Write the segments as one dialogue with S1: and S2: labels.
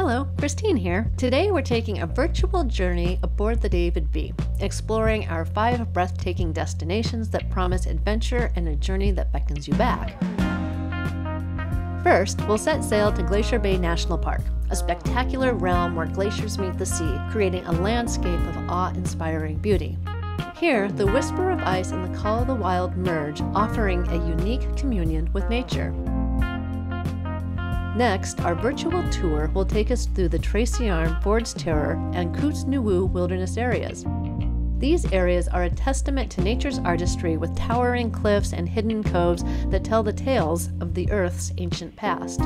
S1: Hello, Christine here. Today we're taking a virtual journey aboard the David B, exploring our 5 breathtaking destinations that promise adventure and a journey that beckons you back. First, we'll set sail to Glacier Bay National Park, a spectacular realm where glaciers meet the sea, creating a landscape of awe-inspiring beauty. Here, the whisper of ice and the call of the wild merge, offering a unique communion with nature. Next, our virtual tour will take us through the Tracy Arm, Ford's Terror, and Coots Nuwu wilderness areas. These areas are a testament to nature's artistry with towering cliffs and hidden coves that tell the tales of the Earth's ancient past.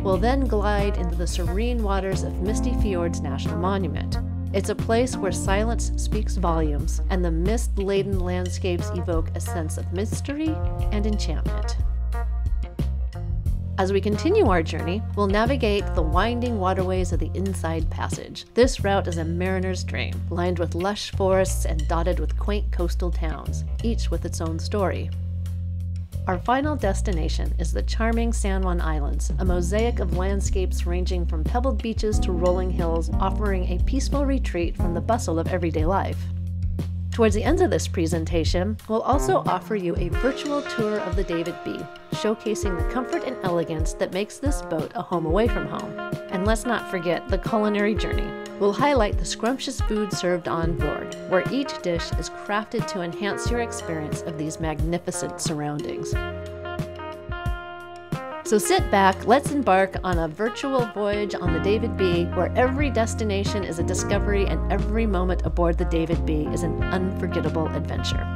S1: We'll then glide into the serene waters of Misty Fjords National Monument. It's a place where silence speaks volumes, and the mist-laden landscapes evoke a sense of mystery and enchantment. As we continue our journey, we'll navigate the winding waterways of the Inside Passage. This route is a mariner's dream, lined with lush forests and dotted with quaint coastal towns, each with its own story. Our final destination is the charming San Juan Islands, a mosaic of landscapes ranging from pebbled beaches to rolling hills, offering a peaceful retreat from the bustle of everyday life. Towards the end of this presentation, we'll also offer you a virtual tour of the David B, showcasing the comfort and elegance that makes this boat a home away from home. And let's not forget the culinary journey. We'll highlight the scrumptious food served on board, where each dish is crafted to enhance your experience of these magnificent surroundings. So sit back, let's embark on a virtual voyage on the David B, where every destination is a discovery and every moment aboard the David B is an unforgettable adventure.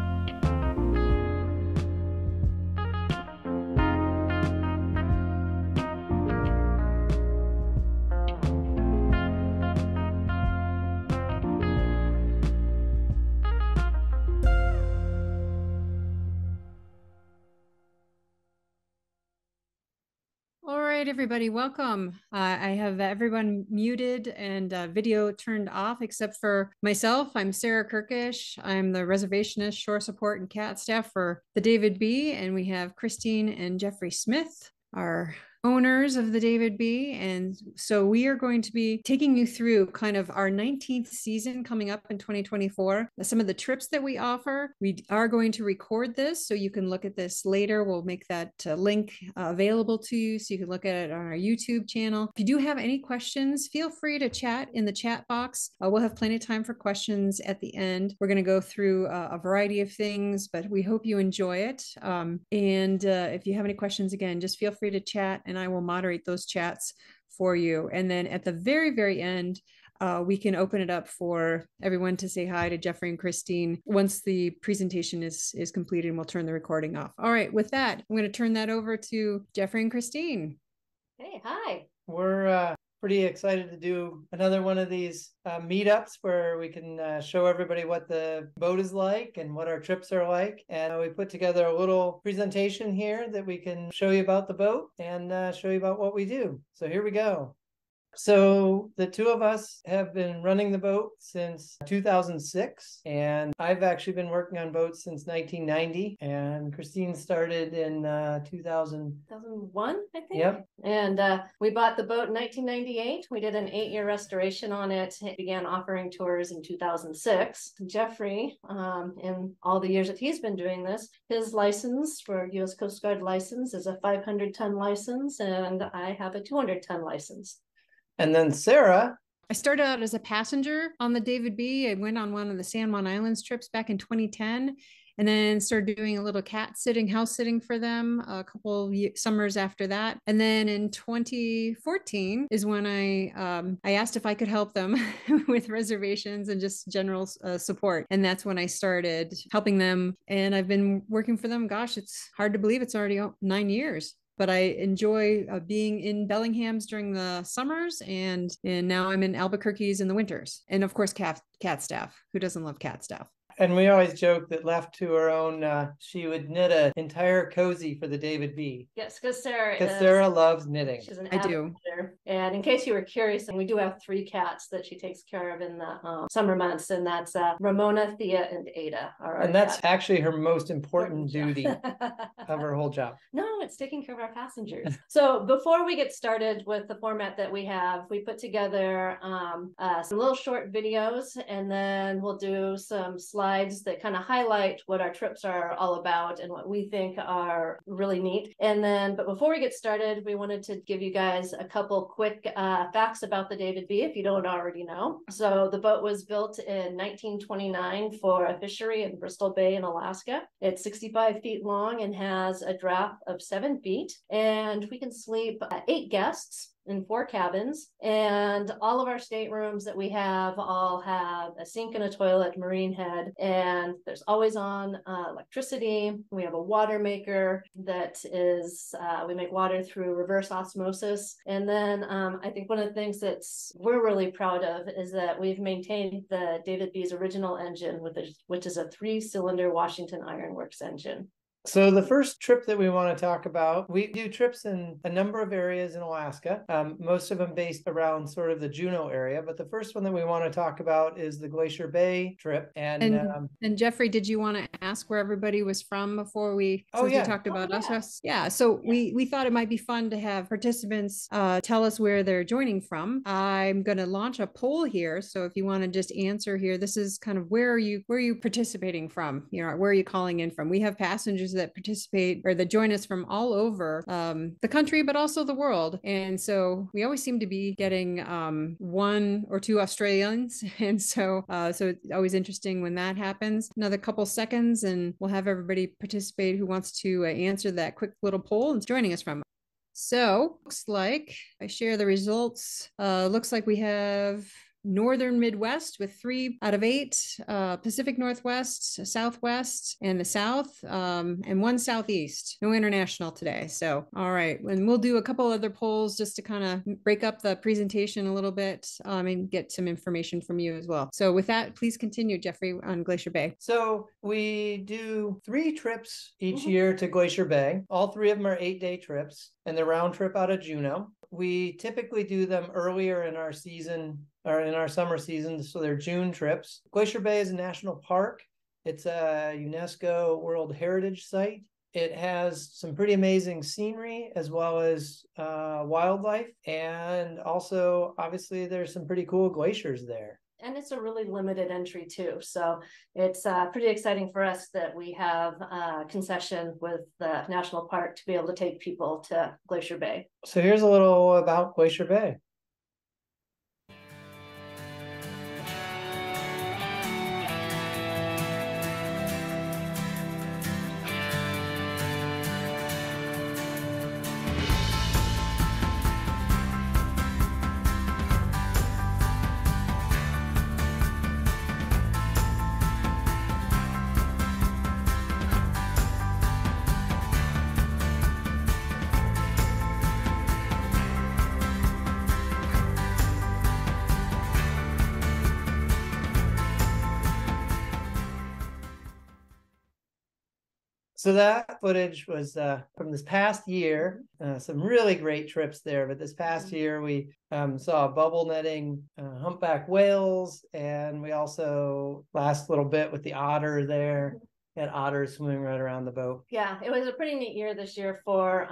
S2: All right, everybody, welcome. I have everyone muted and video turned off except for myself. I'm Sarah Kirkish. I'm the reservationist, shore support, and CAT staff for the David B. And we have Christine and Jeffrey Smith, our owners of the David B. And so we are going to be taking you through kind of our 19th season coming up in 2024. Some of the trips that we offer. We are going to record this so you can look at this later. We'll make that link available to you so you can look at it on our YouTube channel. If you do have any questions, feel free to chat in the chat box. We'll have plenty of time for questions at the end. We're going to go through a variety of things, but we hope you enjoy it. If you have any questions, again, just feel free to chat and I will moderate those chats for you. And then at the very, very end, we can open it up for everyone to say hi to Jeffrey and Christine once the presentation is completed, and we'll turn the recording off. All right, with that, I'm going to turn that over to Jeffrey and Christine.
S1: Hey, hi.
S3: We're pretty excited to do another one of these meetups where we can show everybody what the boat is like and what our trips are like. And we put together a little presentation here that we can show you about the boat and show you about what we do. So here we go. So the two of us have been running the boat since 2006, and I've actually been working on boats since 1990, and Christine started in
S1: 2001, I think.
S3: Yep.
S1: And we bought the boat in 1998. We did an 8-year restoration on it. It began offering tours in 2006. Jeffrey, in all the years that he's been doing this, his license for U.S. Coast Guard license is a 500-ton license, and I have a 200-ton license.
S3: And then Sarah.
S2: I started out as a passenger on the David B. I went on one of the San Juan Islands trips back in 2010, and then started doing a little house sitting for them a couple summers after that. And then in 2014 is when I asked if I could help them with reservations and just general support. And that's when I started helping them. And I've been working for them. Gosh, it's hard to believe it's already 9 years. But I enjoy being in Bellingham's during the summers, and now I'm in Albuquerque's in the winters. And of course, cat staff. Who doesn't love cat staff?
S3: And we always joke that left to her own, she would knit an entire cozy for the David B.
S1: Yes, because Sarah
S3: loves knitting.
S1: She's an
S2: I
S1: avid
S2: do.
S1: knitter. And in case you were curious, we do have 3 cats that she takes care of in the summer months, and that's Ramona, Thea, and Ada.
S3: And that's actually her most important duty of her whole job.
S1: No, it's taking care of our passengers. So before we get started with the format that we have, we put together some little short videos, and then we'll do some slides that kind of highlight what our trips are all about and what we think are really neat. And then, but before we get started, we wanted to give you guys a couple quick facts about the David B, if you don't already know. So the boat was built in 1929 for a fishery in Bristol Bay in Alaska. It's 65 feet long and has a draft of 7 feet, and we can sleep 8 guests in 4 cabins, and all of our staterooms that we have all have a sink and a toilet, marine head, and there's always on electricity. We have a water maker that is, we make water through reverse osmosis. And then I think one of the things that we're really proud of is that we've maintained the David B's original engine, which is a 3-cylinder Washington Iron Works engine.
S3: So the first trip that we want to talk about, we do trips in a number of areas in Alaska, most of them based around sort of the Juneau area. But the first one that we want to talk about is the Glacier Bay trip. And
S2: Jeffrey, did you want to ask where everybody was from before we talked about us? Yeah. So we thought it might be fun to have participants tell us where they're joining from. I'm going to launch a poll here. So if you want to just answer here, this is kind of where are you participating from? You know, where are you calling in from? We have passengers that participate or that join us from all over the country, but also the world. And so we always seem to be getting 1 or 2 Australians. And so it's always interesting when that happens. Another couple seconds and we'll have everybody participate who wants to answer that quick little poll and joining us from. So looks like I share the results. Looks like we have Northern Midwest with 3 out of 8, Pacific Northwest, Southwest, and the South, and 1 Southeast. No international today. So, all right. And we'll do a couple other polls just to kind of break up the presentation a little bit and get some information from you as well. So with that, please continue, Jeffrey, on Glacier Bay.
S3: So we do 3 trips each year to Glacier Bay. All 3 of them are 8-day trips, and the round trip out of Juneau. We typically do them earlier in our season or in our summer seasons, so they're June trips. Glacier Bay is a national park. It's a UNESCO World Heritage Site. It has some pretty amazing scenery as well as wildlife, and also obviously there's some pretty cool glaciers there.
S1: And it's a really limited entry too. So it's pretty exciting for us that we have a concession with the national park to be able to take people to Glacier Bay.
S3: So here's a little about Glacier Bay. So that footage was from this past year, some really great trips there. But this past year, we saw bubble netting humpback whales, and we also last little bit with the otter there. Had otters swimming right around the boat.
S1: Yeah, it was a pretty neat year this year for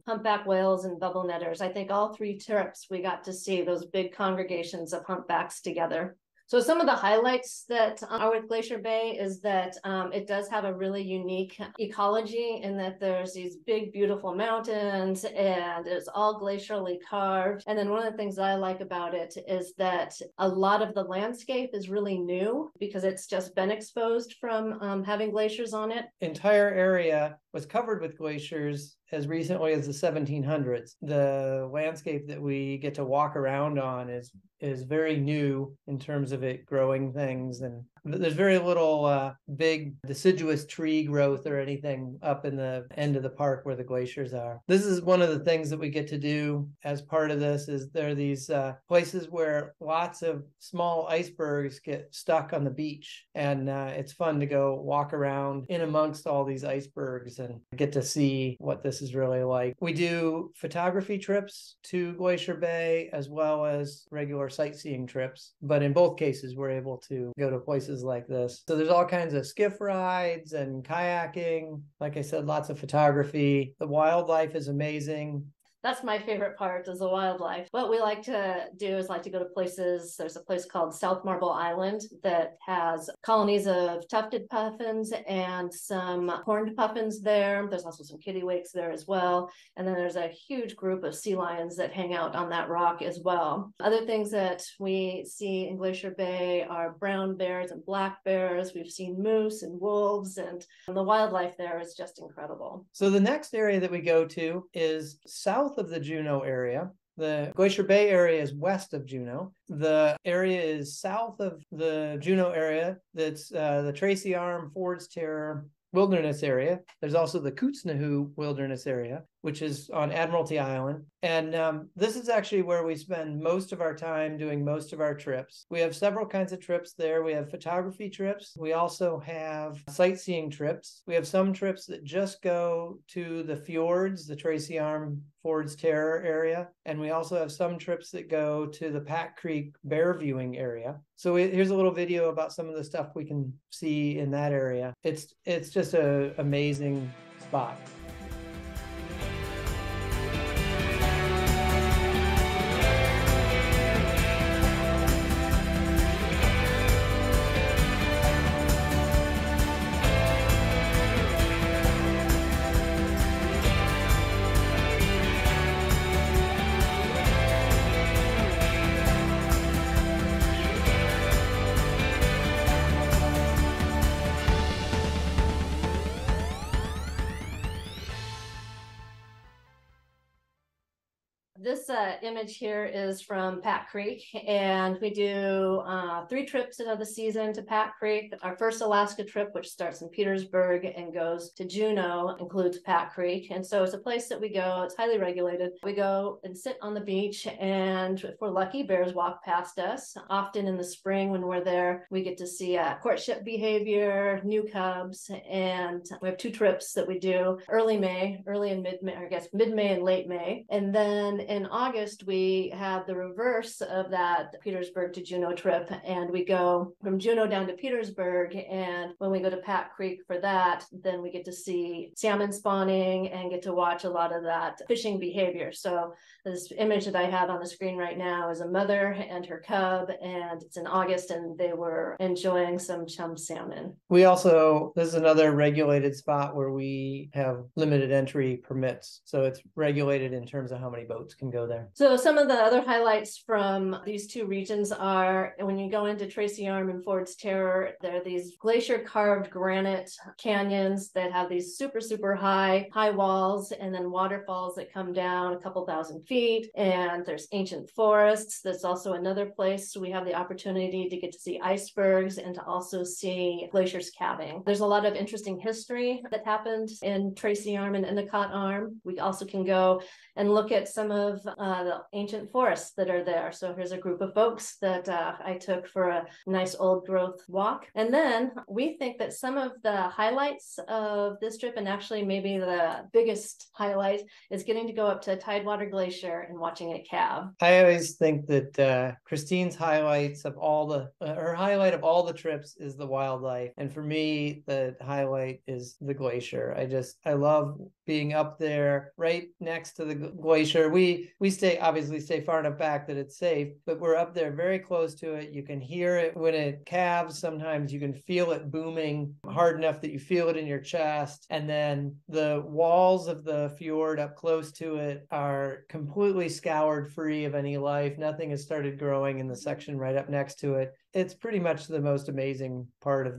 S1: humpback whales and bubble netters. I think all 3 trips we got to see those big congregations of humpbacks together. So some of the highlights that are with Glacier Bay is that it does have a really unique ecology in that there's these big, beautiful mountains and it's all glacially carved. And then one of the things that I like about it is that a lot of the landscape is really new because it's just been exposed from having glaciers on it.
S3: Entire area was covered with glaciers as recently as the 1700s. The landscape that we get to walk around on is very new in terms of it growing things and there's very little big deciduous tree growth or anything up in the end of the park where the glaciers are. This is one of the things that we get to do as part of this. Is there are these places where lots of small icebergs get stuck on the beach, and it's fun to go walk around in amongst all these icebergs and get to see what this is really like. We do photography trips to Glacier Bay as well as regular sightseeing trips, but in both cases we're able to go to places like this. So there's all kinds of skiff rides and kayaking. Like I said, lots of photography. The wildlife is amazing.
S1: That's my favorite part, is the wildlife. What we like to do is like to go to places. There's a place called South Marble Island that has colonies of tufted puffins and some horned puffins there. There's also some kittiwakes there as well. And then there's a huge group of sea lions that hang out on that rock as well. Other things that we see in Glacier Bay are brown bears and black bears. We've seen moose and wolves, and the wildlife there is just incredible.
S3: So the next area that we go to is south of the Juneau area. The Glacier Bay area is west of Juneau. The area is south of the Juneau area. That's the Tracy Arm, Ford's Terror Wilderness Area. There's also the Kootznohu Wilderness Area, which is on Admiralty Island. And this is actually where we spend most of our time doing most of our trips. We have several kinds of trips there. We have photography trips. We also have sightseeing trips. We have some trips that just go to the fjords, the Tracy Arm, Ford's Terror area. And we also have some trips that go to the Pat Creek bear viewing area. So here's a little video about some of the stuff we can see in that area. It's just an amazing spot.
S1: This image here is from Pat Creek, and we do 3 trips out of the season to Pat Creek. Our first Alaska trip, which starts in Petersburg and goes to Juneau, includes Pat Creek. And so it's a place that we go. It's highly regulated. We go and sit on the beach, and if we're lucky, bears walk past us. Often in the spring when we're there, we get to see courtship behavior, new cubs, and we have 2 trips that we do early and mid-May, or I guess mid-May and late May. And then in August, we have the reverse of that Petersburg to Juneau trip, and we go from Juneau down to Petersburg. And when we go to Pat Creek for that, then we get to see salmon spawning and get to watch a lot of that fishing behavior. So this image that I have on the screen right now is a mother and her cub, and it's in August, and they were enjoying some chum salmon.
S3: We also, this is another regulated spot where we have limited entry permits. So it's regulated in terms of how many boats can go there.
S1: So some of the other highlights from these 2 regions are, when you go into Tracy Arm and Ford's Terror, there are these glacier carved granite canyons that have these super, super high walls, and then waterfalls that come down a couple thousand feet. And there's ancient forests. That's also another place we have the opportunity to get to see icebergs and to also see glaciers calving. There's a lot of interesting history that happened in Tracy Arm and Endicott Arm. We also can go and look at some of the ancient forests that are there. So here's a group of folks that I took for a nice old growth walk. And then we think that some of the highlights of this trip, and actually maybe the biggest highlight, is getting to go up to Tidewater Glacier and watching it calve.
S3: I always think that Christine's highlights of all the, her highlight of all the trips is the wildlife. And for me, the highlight is the glacier. I love being up there right next to the glacier. We obviously stay far enough back that it's safe, but we're up there very close to it. You can hear it when it calves. Sometimes you can feel it booming hard enough that you feel it in your chest. And then the walls of the fjord up close to it are completely scoured free of any life. Nothing has started growing in the section right up next to it. it's pretty much the most amazing part of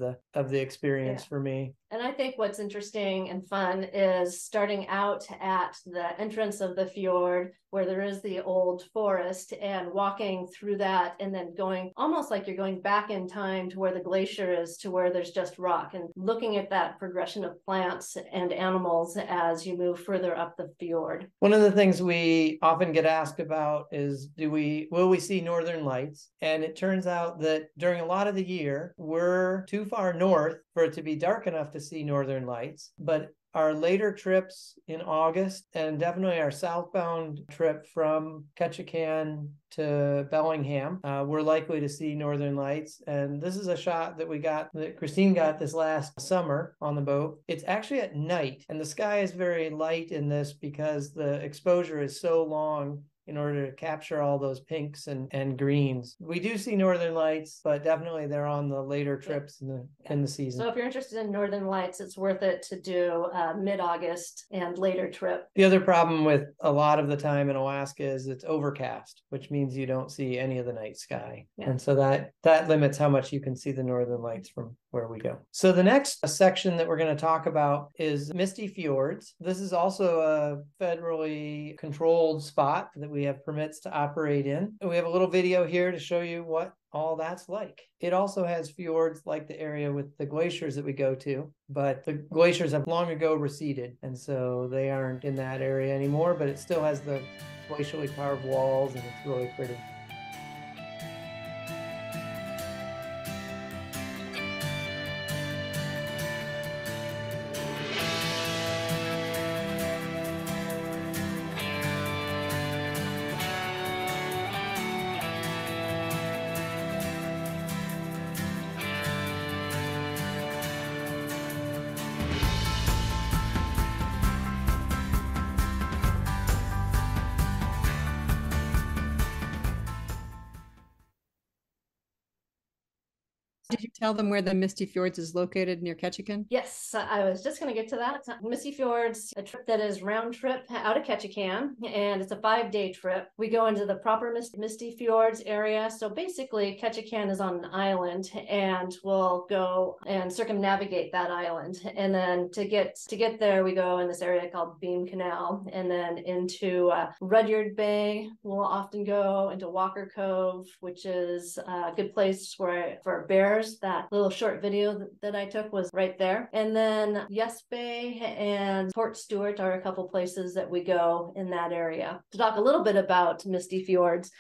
S3: the experience for me.
S1: And I think what's interesting and fun is starting out at the entrance of the fjord where there is the old forest and walking through that and then going almost like you're going back in time to where the glacier is to where there's just rock and looking at that progression of plants and animals as you move further up the fjord.
S3: One of the things we often get asked about is will we see northern lights? And it turns out that during a lot of the year, we're too far north for it to be dark enough to see northern lights, but our later trips in August and definitely our southbound trip from Ketchikan to Bellingham, we're likely to see northern lights. And this is a shot that Christine got this last summer on the boat. It's actually at night and the sky is very light in this because the exposure is so long in order to capture all those pinks and greens. We do see northern lights, but definitely they're on the later trips in the season.
S1: So if you're interested in northern lights, it's worth it to do mid-August and later trip.
S3: The other problem with a lot of the time in Alaska is it's overcast, which means you don't see any of the night sky. Yeah. And so that limits how much you can see the northern lights from where we go. So the next section that we're going to talk about is Misty Fjords. This is also a federally controlled spot that we have permits to operate in. And we have a little video here to show you what all that's like. It also has fjords like the area with the glaciers that we go to, but the glaciers have long ago receded, and so they aren't in that area anymore, but it still has the glacially carved walls, and it's really pretty.
S2: Did you tell them where the Misty Fjords is located near Ketchikan?
S1: Yes, I was just going to get to that. Misty Fjords, a trip that is round trip out of Ketchikan, and it's a 5-day trip. We go into the proper Misty Fjords area. So basically, Ketchikan is on an island, and we'll go and circumnavigate that island. And then to get there, we go in this area called Beam Canal, and then into Rudyard Bay. We'll often go into Walker Cove, which is a good place for bears. That little short video that I took was right there. And then Yes Bay and Port Stewart are a couple places that we go in that area. To talk a little bit about Misty Fjords,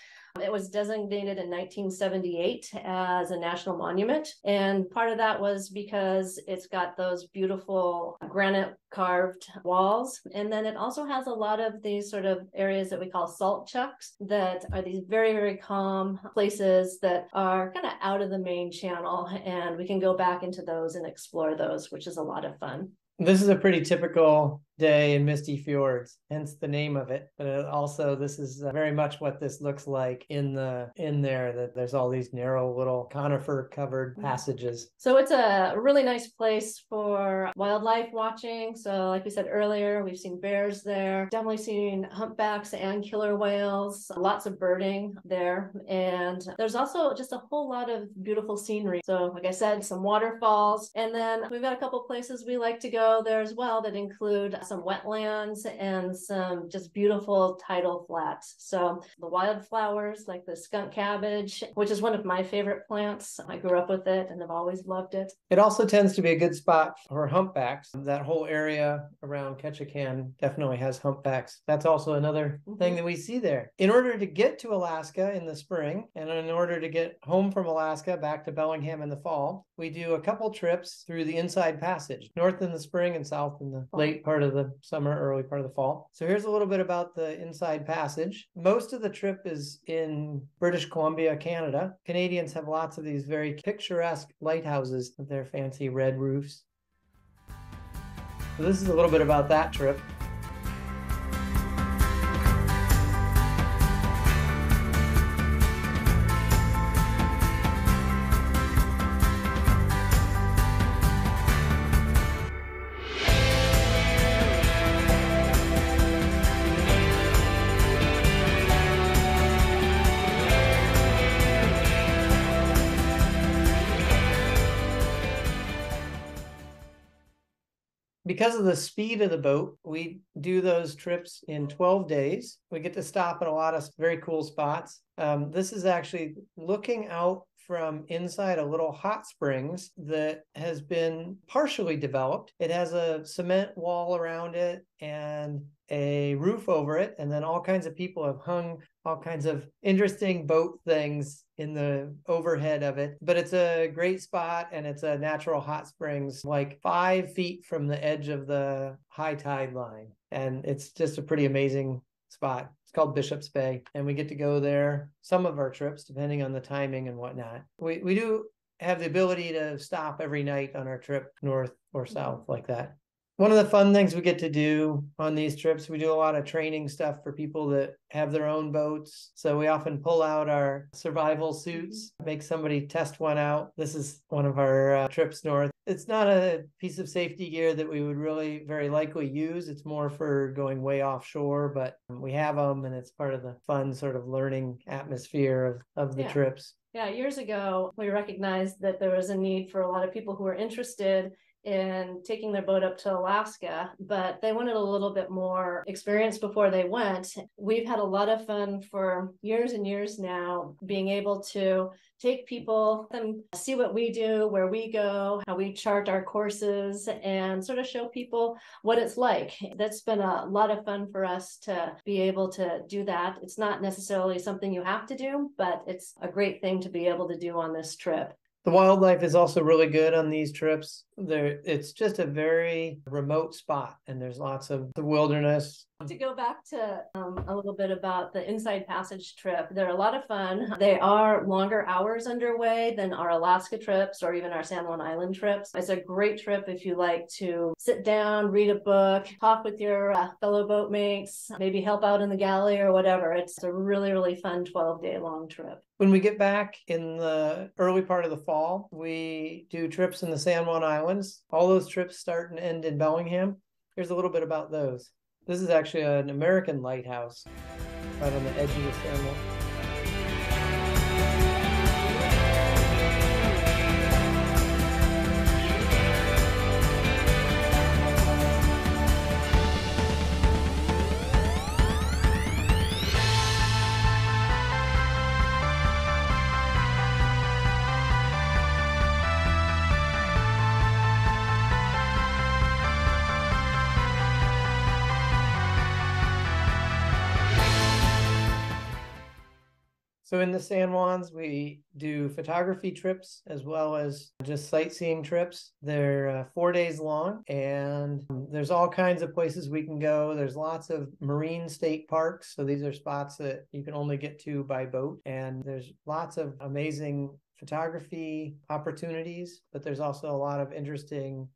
S1: it was designated in 1978 as a national monument. And part of that was because it's got those beautiful granite carved walls. And then it also has a lot of these sort of areas that we call salt chucks that are these very, very calm places that are kind of out of the main channel. And we can go back into those and explore those, which is a lot of fun.
S3: This is a pretty typical day in Misty Fjords, hence the name of it. But also, this is very much what this looks like in there, that there's all these narrow little conifer covered passages.
S1: So it's a really nice place for wildlife watching. So like we said earlier, we've seen bears there, definitely seen humpbacks and killer whales, lots of birding there. And there's also just a whole lot of beautiful scenery. So like I said, some waterfalls. And then we've got a couple places we like to go there as well that include some wetlands and some just beautiful tidal flats. So the wildflowers like the skunk cabbage, which is one of my favorite plants. I grew up with it and I've always loved it.
S3: It also tends to be a good spot for humpbacks. That whole area around Ketchikan definitely has humpbacks. That's also another thing that we see there. In order to get to Alaska in the spring, and in order to get home from Alaska back to Bellingham in the fall, we do a couple trips through the Inside Passage, north in the spring and south in the late part of the summer, early part of the fall. So here's a little bit about the Inside Passage. Most of the trip is in British Columbia, Canada. Canadians have lots of these very picturesque lighthouses with their fancy red roofs. So this is a little bit about that trip. Because of the speed of the boat, we do those trips in 12 days. We get to stop at a lot of very cool spots. This is actually looking out from inside a little hot springs that has been partially developed. It has a cement wall around it and a roof over it, and then all kinds of people have hung all kinds of interesting boat things in the overhead of it. But it's a great spot, and it's a natural hot springs like 5 feet from the edge of the high tide line. And it's just a pretty amazing spot. It's called Bishop's Bay, and we get to go there some of our trips, depending on the timing and whatnot. We do have the ability to stop every night on our trip north or south like that. One of the fun things we get to do on these trips, we do a lot of training stuff for people that have their own boats. So we often pull out our survival suits, make somebody test one out. This is one of our trips north. It's not a piece of safety gear that we would really very likely use. It's more for going way offshore, but we have them, and it's part of the fun sort of learning atmosphere of the trips.
S1: Yeah, years ago, we recognized that there was a need for a lot of people who were interested in taking their boat up to Alaska, but they wanted a little bit more experience before they went. We've had a lot of fun for years and years now, being able to take people and see what we do, where we go, how we chart our courses, and sort of show people what it's like. That's been a lot of fun for us to be able to do that. It's not necessarily something you have to do, but it's a great thing to be able to do on this trip.
S3: The wildlife is also really good on these trips. It's just a very remote spot, and there's lots of the wilderness.
S1: To go back to a little bit about the Inside Passage trip, they're a lot of fun. They are longer hours underway than our Alaska trips or even our San Juan Island trips. It's a great trip if you like to sit down, read a book, talk with your fellow boatmates, maybe help out in the galley or whatever. It's a really, really fun 12-day long trip.
S3: When we get back in the early part of the fall, we do trips in the San Juan Islands. All those trips start and end in Bellingham. Here's a little bit about those. This is actually an American lighthouse right on the edge of the San Juan. So in the San Juans, we do photography trips as well as just sightseeing trips. They're 4 days long, and there's all kinds of places we can go. There's lots of marine state parks. So these are spots that you can only get to by boat. And there's lots of amazing photography opportunities, but there's also a lot of interesting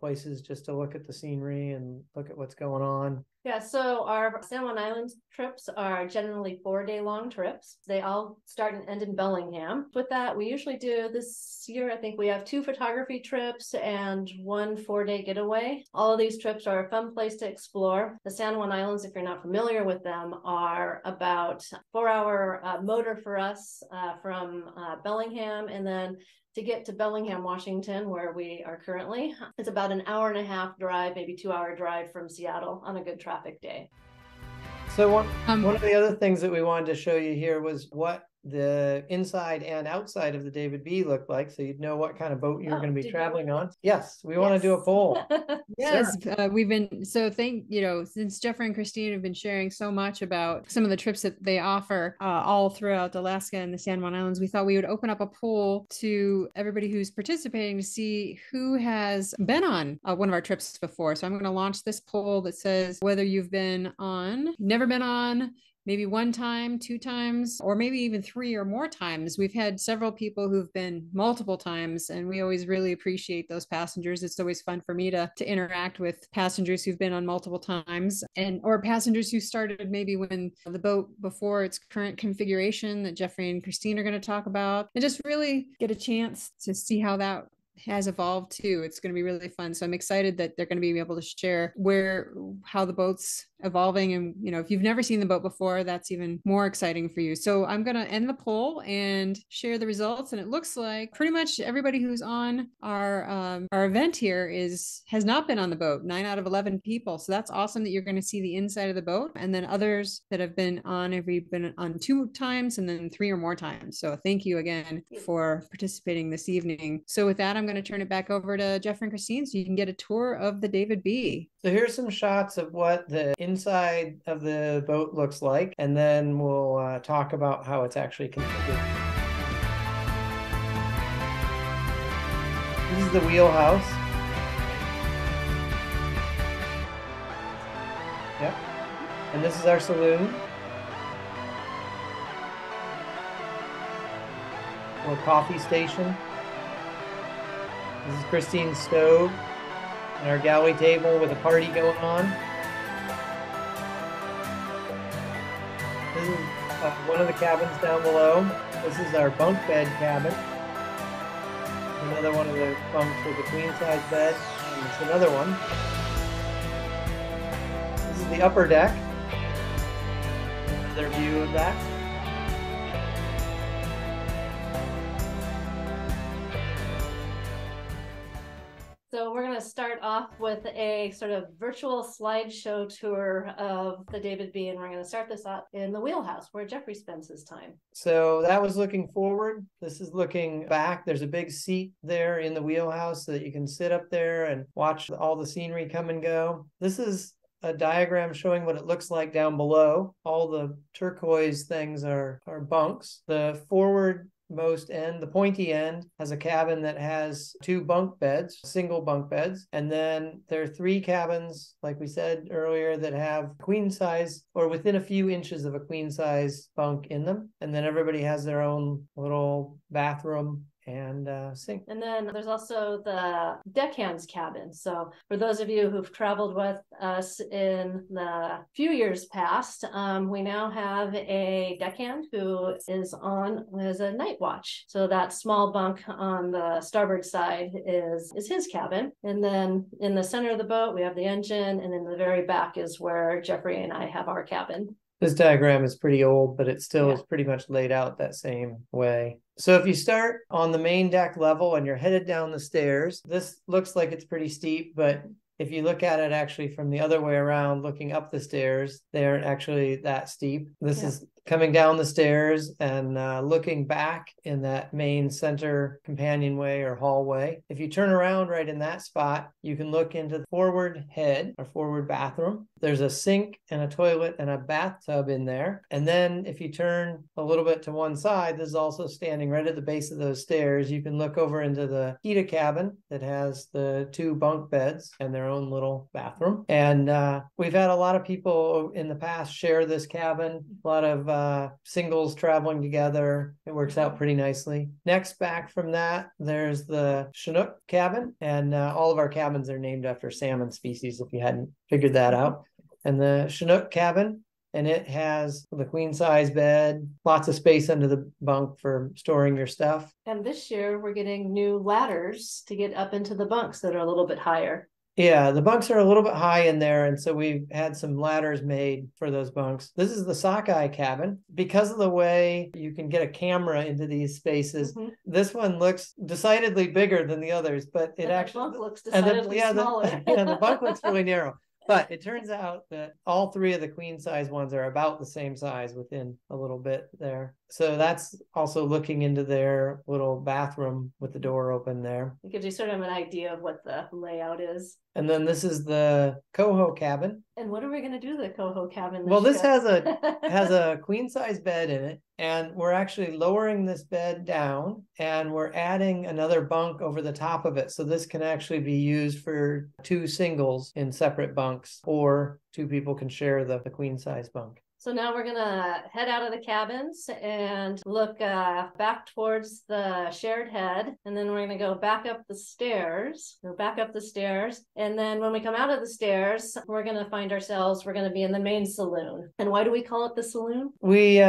S3: places just to look at the scenery and look at what's going on.
S1: Yeah, so our San Juan Islands trips are generally 4-day long trips. They all start and end in Bellingham. With that, we usually do this year, I think we have 2 photography trips and 1 4-day getaway. All of these trips are a fun place to explore. The San Juan Islands, if you're not familiar with them, are about 4-hour motor for us from Bellingham, and then to get to Bellingham, Washington, where we are currently, it's about an 1.5-hour drive, maybe 2-hour drive from Seattle on a good traffic day.
S3: So one of the other things that we wanted to show you here was what the inside and outside of the David B looked like, so you'd know what kind of boat you're going to be traveling on. Yes, we want to do a poll.
S2: Yes, we've been since Jeffrey and Christine have been sharing so much about some of the trips that they offer all throughout Alaska and the San Juan Islands, we thought we would open up a poll to everybody who's participating to see who has been on one of our trips before. So I'm going to launch this poll that says whether you've been on, never been on, maybe 1 time, 2 times, or maybe even 3 or more times. We've had several people who've been multiple times, and we always really appreciate those passengers. It's always fun for me to interact with passengers who've been on multiple times, or passengers who started maybe when the boat before its current configuration that Jeffrey and Christine are going to talk about, and just really get a chance to see how that has evolved too. It's going to be really fun. So I'm excited that they're going to be able to share how the boats evolving. And, you know, if you've never seen the boat before, that's even more exciting for you. So I'm going to end the poll and share the results. And it looks like pretty much everybody who's on our event here has not been on the boat. 9 out of 11 people. So that's awesome that you're going to see the inside of the boat. And then others that have been on, have been on 2 times and then 3 or more times. So thank you again for participating this evening. So with that, I'm going to turn it back over to Jeff and Christine so you can get a tour of the David B.
S3: So here's some shots of what the inside of the boat looks like, and then we'll talk about how it's actually configured. This is the wheelhouse. Yep. And this is our saloon. Little coffee station. This is Christine's stove and our galley table with a party going on. This is one of the cabins down below. This is our bunk bed cabin. Another one of the bunks with a queen size bed. And it's another one. This is the upper deck. Another view of that.
S1: So we're going to start off with a sort of virtual slideshow tour of the David B. And we're going to start this up in the wheelhouse where Jeffrey spends his time.
S3: So that was looking forward. This is looking back. There's a big seat there in the wheelhouse so that you can sit up there and watch all the scenery come and go. This is a diagram showing what it looks like down below. All the turquoise things are bunks. The forward most end, the pointy end, has a cabin that has 2 bunk beds, single bunk beds. And then there are 3 cabins, like we said earlier, that have queen size or within a few inches of a queen size bunk in them. And then everybody has their own little bathroom and sink.
S1: And then there's also the deckhands cabin. So for those of you who've traveled with us in the few years past, we now have a deckhand who is on as a night watch. So that small bunk on the starboard side is his cabin. And then in the center of the boat, we have the engine. And in the very back is where Jeffrey and I have our cabin.
S3: This diagram is pretty old, but it still is pretty much laid out that same way. So if you start on the main deck level and you're headed down the stairs, this looks like it's pretty steep, but if you look at it actually from the other way around, looking up the stairs, they aren't actually that steep. This is coming down the stairs and looking back in that main center companionway or hallway. If you turn around right in that spot, you can look into the forward head or forward bathroom. There's a sink and a toilet and a bathtub in there. And then if you turn a little bit to one side, this is also standing right at the base of those stairs. You can look over into the Kita cabin that has the 2 bunk beds and their own little bathroom. And we've had a lot of people in the past share this cabin, a lot of singles traveling together. It works out pretty nicely. Next, back from that, there's the Chinook cabin, and all of our cabins are named after salmon species, if you hadn't figured that out. And the Chinook cabin, and it has the queen size bed, lots of space under the bunk for storing your stuff.
S1: And this year we're getting new ladders to get up into the bunks that are a little bit higher.
S3: Yeah, the bunks are a little bit high in there, and so we've had some ladders made for those bunks. This is the sockeye cabin. Because of the way you can get a camera into these spaces, this one looks decidedly bigger than the others, but it actually...
S1: The bunk looks decidedly smaller.
S3: The bunk looks really narrow. But it turns out that all 3 of the queen size ones are about the same size within a little bit there. So that's also looking into their little bathroom with the door open there.
S1: It gives you sort of an idea of what the layout is.
S3: And then this is the coho cabin.
S1: And what are we going to do to the coho cabin?
S3: Well, this has a queen size bed in it, and we're actually lowering this bed down, and we're adding another bunk over the top of it. So this can actually be used for 2 singles in separate bunks, or 2 people can share the queen size bunk.
S1: So now we're going to head out of the cabins and look back towards the shared head. And then we're going to go back up the stairs. And then when we come out of the stairs, we're going to find ourselves, we're going to be in the main saloon. And why do we call it the saloon?
S3: We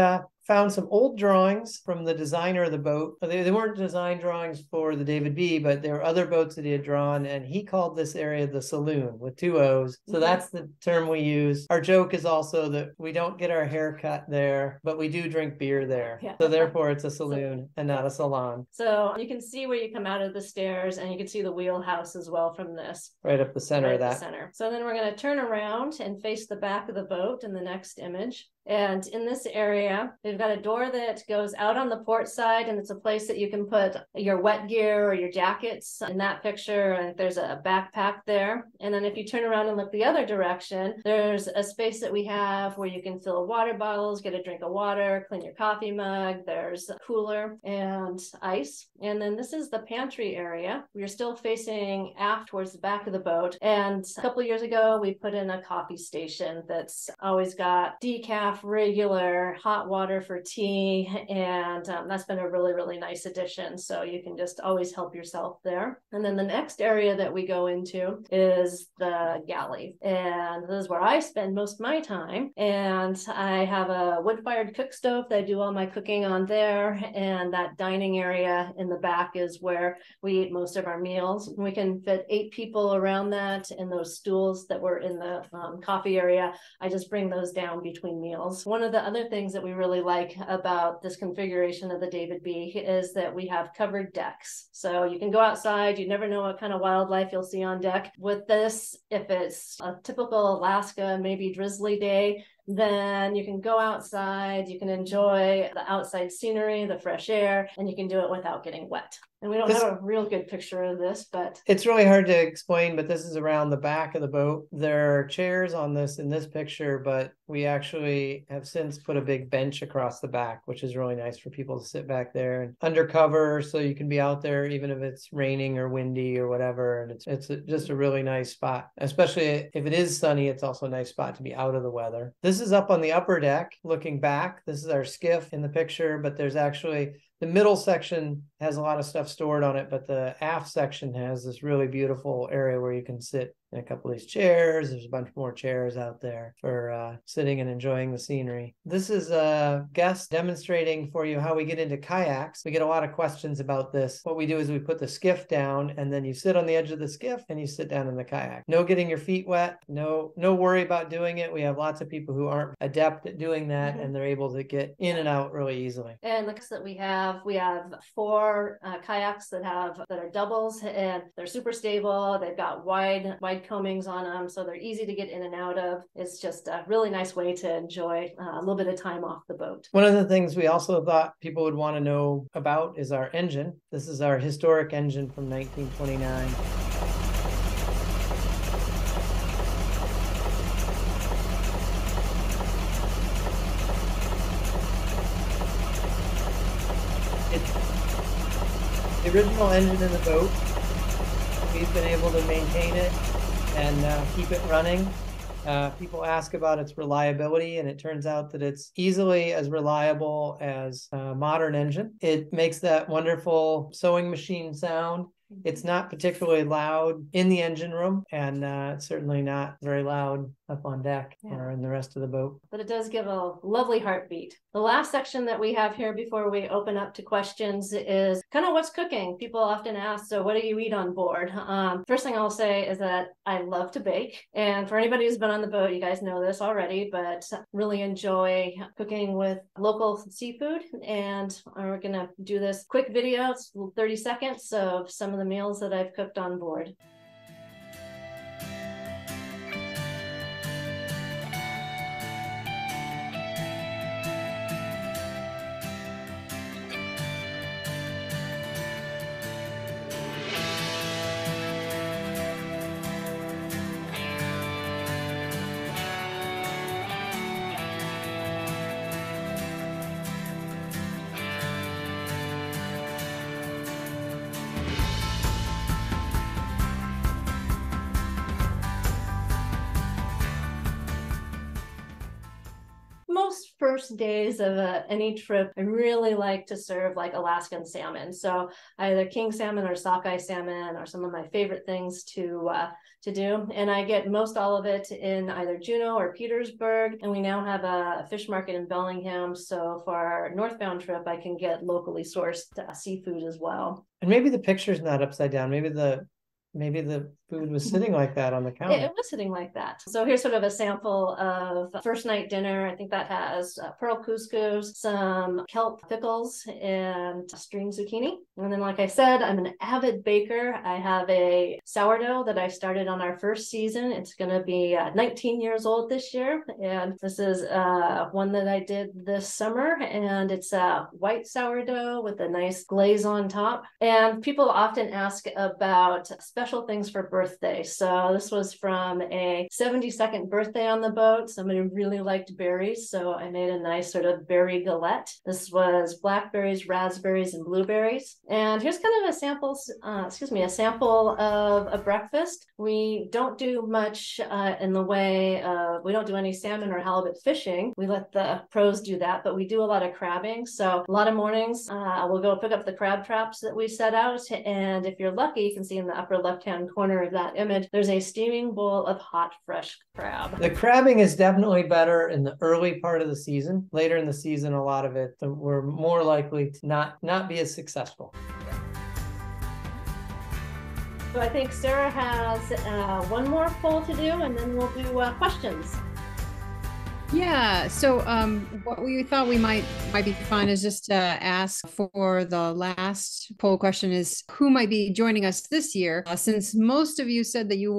S3: found some old drawings from the designer of the boat. They weren't design drawings for the David B, but there were other boats that he had drawn, and he called this area the saloon with 2 O's. So that's the term we use. Our joke is also that we don't get our hair cut there, but we do drink beer there. Yeah. So therefore it's a saloon and not a salon.
S1: So you can see where you come out of the stairs, and you can see the wheelhouse as well from this.
S3: Right up the center of that.
S1: Center. So then we're going to turn around and face the back of the boat in the next image. And in this area, they've got a door that goes out on the port side, and it's a place that you can put your wet gear or your jackets. In that picture, there's a backpack there. And then if you turn around and look the other direction, there's a space that we have where you can fill water bottles, get a drink of water, clean your coffee mug. There's a cooler and ice. And then this is the pantry area. We're still facing aft towards the back of the boat. And a couple of years ago, we put in a coffee station that's always got decaf, regular hot water for tea, and that's been a really, really nice addition. So you can just always help yourself there. And then the next area that we go into is the galley, and this is where I spend most of my time. And I have a wood-fired cook stove that I do all my cooking on there, and that dining area in the back is where we eat most of our meals. We can fit 8 people around that, and those stools that were in the coffee area, I just bring those down between meals. One of the other things that we really like about this configuration of the David B is that we have covered decks. So you can go outside, you never know what kind of wildlife you'll see on deck. With this, if it's a typical Alaska, maybe drizzly day, then you can go outside, you can enjoy the outside scenery, the fresh air, and you can do it without getting wet. And we don't have a real good picture of this, but
S3: it's really hard to explain, but this is around the back of the boat. There are chairs on this in this picture, but we actually have since put a big bench across the back, which is really nice for people to sit back there and under cover, so you can be out there even if it's raining or windy or whatever. And it's just a really nice spot, especially if it is sunny. It's also a nice spot to be out of the weather. This is up on the upper deck looking back. This is our skiff in the picture, but there's actually the middle section has a lot of stuff stored on it, but the aft section has this really beautiful area where you can sit in a couple of these chairs. There's a bunch more chairs out there for sitting and enjoying the scenery. This is a guest demonstrating for you how we get into kayaks. We get a lot of questions about this. What we do is we put the skiff down, and then you sit on the edge of the skiff and you sit down in the kayak. No getting your feet wet. No worry about doing it. We have lots of people who aren't adept at doing that, and they're able to get in and out really easily.
S1: And the that we have 4 kayaks that are doubles, and they're super stable. They've got wide combings on them, so they're easy to get in and out of. It's just a really nice way to enjoy a little bit of time off the boat.
S3: One of the things we also thought people would want to know about is our engine. This is our historic engine from 1929. It's the original engine in the boat. We've been able to maintain it and keep it running. People ask about its reliability, and it turns out that it's easily as reliable as a modern engine. It makes that wonderful sewing machine sound. It's not particularly loud in the engine room, and it's certainly not very loud up on deck or in the rest of the boat.
S1: But it does give a lovely heartbeat. The last section that we have here before we open up to questions is kind of what's cooking. People often ask, so what do you eat on board? First thing I'll say is that I love to bake. And for anybody who's been on the boat, you guys know this already, but really enjoy cooking with local seafood. And we're going to do this quick video. It's 30 seconds of some of the meals that I've cooked on board. first days of any trip, I really like to serve like Alaskan salmon. So either king salmon or sockeye salmon are some of my favorite things to do. And I get most all of it in either Juneau or Petersburg. And we now have a fish market in Bellingham. So for our northbound trip, I can get locally sourced seafood as well.
S3: And maybe the picture's not upside down. Maybe the food was sitting like that on the counter.
S1: It was sitting like that. So here's sort of a sample of first night dinner. I think that has pearl couscous, some kelp pickles, and string zucchini. And then, like I said, I'm an avid baker. I have a sourdough that I started on our first season. It's going to be 19 years old this year. And this is one that I did this summer. And it's a white sourdough with a nice glaze on top. And people often ask about special things for birthdays. So this was from a 72nd birthday on the boat. Somebody really liked berries, so I made a nice sort of berry galette. This was blackberries, raspberries, and blueberries. And here's kind of a sample of a breakfast. We don't do much in the way of, we don't do any salmon or halibut fishing. We let the pros do that, but we do a lot of crabbing. So a lot of mornings, we'll go pick up the crab traps that we set out. And if you're lucky, you can see in the upper left-hand corner of that image, there's a steaming bowl of hot, fresh crab.
S3: The crabbing is definitely better in the early part of the season. Later in the season, a lot of it, we're more likely to not be as successful.
S1: So I think Sarah has one more poll to do, and then we'll do questions.
S2: Yeah, so what we thought we might be fun is just to ask for the last poll question is who might be joining us this year, since most of you said that you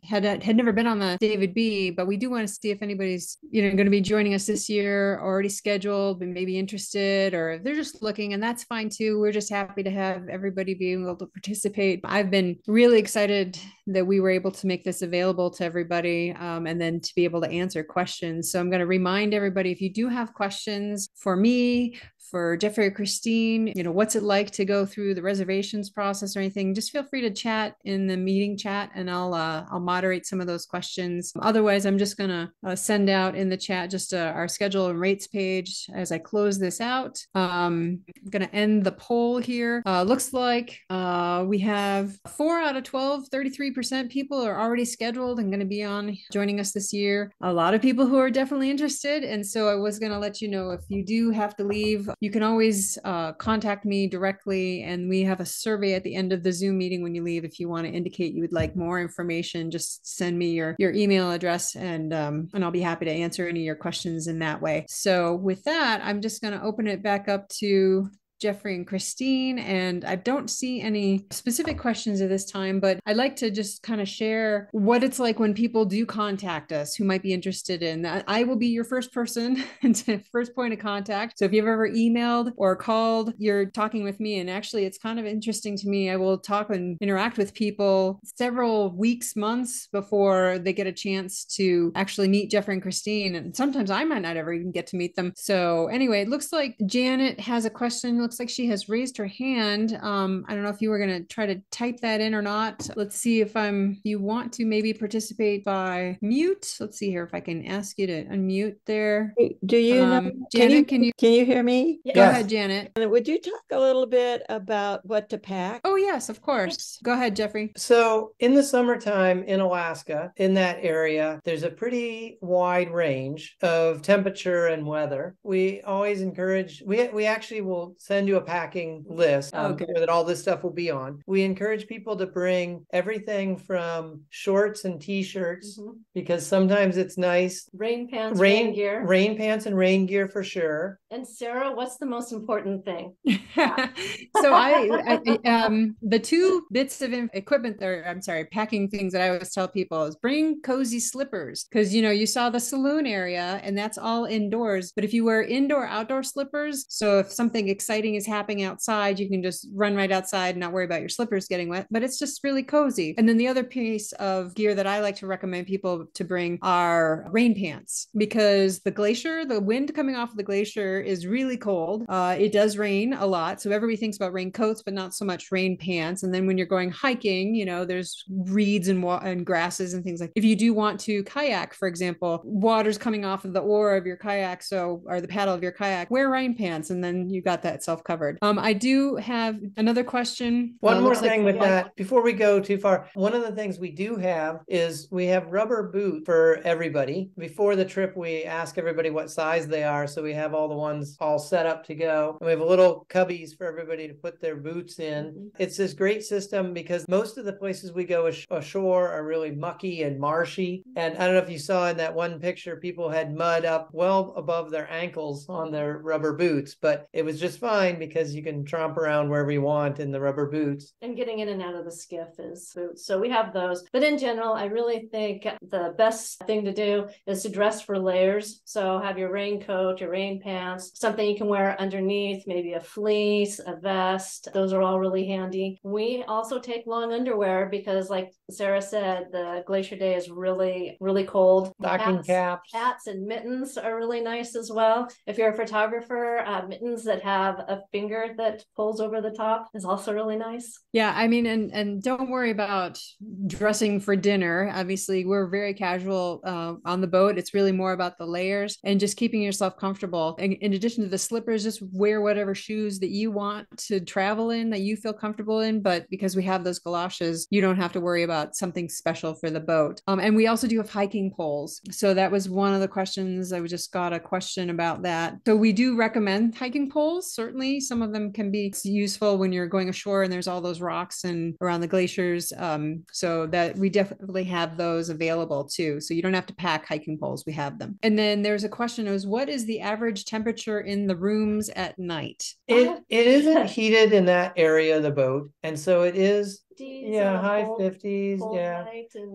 S2: had never been on the David B, but we do want to see if anybody's going to be joining us this year, already scheduled, but maybe interested, or if they're just looking, and that's fine too. We're just happy to have everybody be able to participate. I've been really excited that we were able to make this available to everybody, and then to be able to answer questions. So I'm going to remind everybody, if you do have questions for me, for Jeffrey or Christine, what's it like to go through the reservations process or anything, just feel free to chat in the meeting chat, and I'll moderate some of those questions. Otherwise, I'm just going to send out in the chat just our schedule and rates page as I close this out. I'm going to end the poll here. Looks like we have 4 out of 12, 33% people are already scheduled and going to be joining us this year. A lot of people who are definitely interested. And so I was going to let you know, if you do have to leave, you can always contact me directly. And we have a survey at the end of the Zoom meeting when you leave. If you want to indicate you would like more information, just send me your email address, and I'll be happy to answer any of your questions in that way. So with that, I'm just going to open it back up to Jeffrey and Christine, and I don't see any specific questions at this time, but I'd like to just kind of share what it's like when people do contact us who might be interested in that. I will be your first person and first point of contact. So if you've ever emailed or called, you're talking with me. And actually, it's kind of interesting to me. I will talk and interact with people several weeks, months before they get a chance to actually meet Jeffrey and Christine. And sometimes I might not ever even get to meet them. So anyway, it looks like Janet has a question. Looks like she has raised her hand. I don't know if you were going to try to type that in or not. Let's see if you want to maybe participate by mute. Let's see here if I can ask you to unmute there.
S4: Do you know,
S2: Janet, can you
S4: hear me?
S2: Yes. Go ahead, Janet.
S4: And would you talk a little bit about what to pack?
S2: Oh, yes, of course. Go ahead, Jeffrey.
S3: So in the summertime in Alaska, in that area, there's a pretty wide range of temperature and weather. We always encourage, we actually will send you a packing list that all this stuff will be on. We encourage people to bring everything from shorts and t-shirts, because sometimes it's nice.
S1: Rain pants, rain gear.
S3: Rain pants and rain gear for sure.
S1: And Sarah, what's the most important thing?
S2: So the two bits of equipment there, packing things that I always tell people is bring cozy slippers, because you saw the saloon area and that's all indoors. But if you wear outdoor slippers, so if something exciting is happening outside, you can just run right outside and not worry about your slippers getting wet, but it's just really cozy. And then the other piece of gear that I like to recommend people to bring are rain pants, because the wind coming off of the glacier is really cold. It does rain a lot. So everybody thinks about raincoats, but not so much rain pants. And then when you're going hiking, you know, there's reeds and grasses and things like that. If you do want to kayak, for example, water's coming off of the oar of your kayak, or the paddle of your kayak, wear rain pants, and then you got that self-covered. I do have another question.
S3: One more thing with that, before we go too far, one of the things we do have is we have rubber boots for everybody. Before the trip, we ask everybody what size they are, so we have all the ones all set up to go. And we have little cubbies for everybody to put their boots in. It's this great system because most of the places we go ashore are really mucky and marshy. And I don't know if you saw in that one picture, people had mud up well above their ankles on their rubber boots, but it was just fine because you can tromp around wherever you want in the rubber boots.
S1: And getting in and out of the skiff is boots. So we have those. But in general, I really think the best thing to do is to dress for layers. So have your raincoat, your rain pants, something you can wear underneath, maybe a fleece, a vest. Those are all really handy. We also take long underwear because, like Sarah said, the glacier day is really, really cold.
S3: Stocking caps.
S1: Hats and mittens are really nice as well. If you're a photographer, mittens that have a finger that pulls over the top is also really nice.
S2: Yeah, I mean, and don't worry about dressing for dinner. Obviously, we're very casual on the boat. It's really more about the layers and just keeping yourself comfortable. And in addition to the slippers, just wear whatever shoes that you want to travel in, that you feel comfortable in. But because we have those galoshes, you don't have to worry about something special for the boat. And we also do have hiking poles. So that was one of the questions. I just got a question about that. So we do recommend hiking poles. Certainly, some of them can be useful when you're going ashore and there's all those rocks and around the glaciers. So that we definitely have those available too. So you don't have to pack hiking poles. We have them. And then there's a question: is what is the average temperature in the rooms at night?
S3: It isn't heated in that area of the boat, and so it is. Yeah, high 50s. Yeah.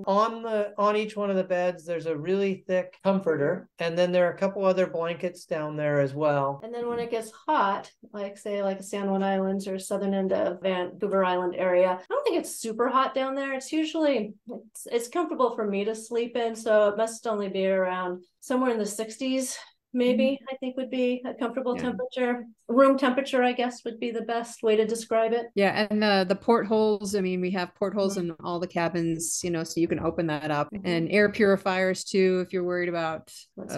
S3: On each one of the beds, there's a really thick comforter, and then there are a couple other blankets down there as well.
S1: And then when it gets hot, like say like San Juan Islands or southern end of Vancouver Island area, I don't think it's super hot down there. It's usually it's comfortable for me to sleep in, so it must only be around somewhere in the 60s. Maybe I think would be a comfortable temperature. Room temperature, I guess, would be the best way to describe it.
S2: Yeah, and the portholes, I mean, we have portholes in all the cabins, you know, so you can open that up. And air purifiers too, if you're worried about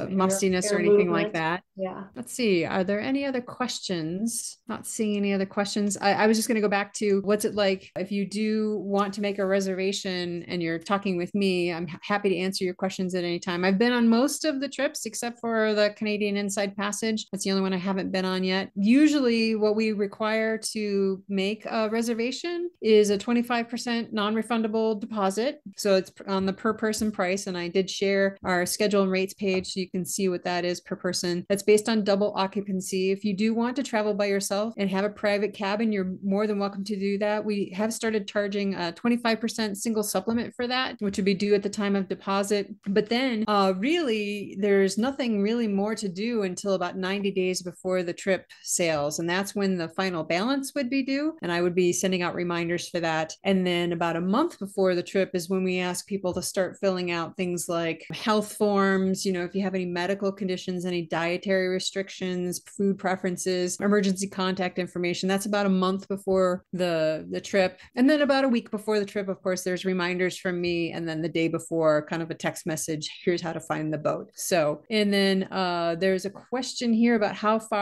S2: mustiness or anything movement. Like that.
S1: Yeah.
S2: Let's see, are there any other questions? Not seeing any other questions. I was just going to go back to what's it like if you do want to make a reservation and you're talking with me. I'm happy to answer your questions at any time. I've been on most of the trips except for the Canadian Inside Passage. That's the only one I haven't been on yet. Usually what we require to make a reservation is a 25% non-refundable deposit. So it's on the per person price. And I did share our schedule and rates page so you can see what that is per person. That's based on double occupancy. If you do want to travel by yourself and have a private cabin, you're more than welcome to do that. We have started charging a 25% single supplement for that, which would be due at the time of deposit. But then really, there's nothing really more to do until about 90 days before the trip sails. And that's when the final balance would be due. And I would be sending out reminders for that. And then about a month before the trip is when we ask people to start filling out things like health forms, you know, if you have any medical conditions, any dietary restrictions, food preferences, emergency contact information. That's about a month before the trip. And then about a week before the trip, of course, there's reminders from me. And then the day before, kind of a text message, here's how to find the boat. So, and then there's a question here about how far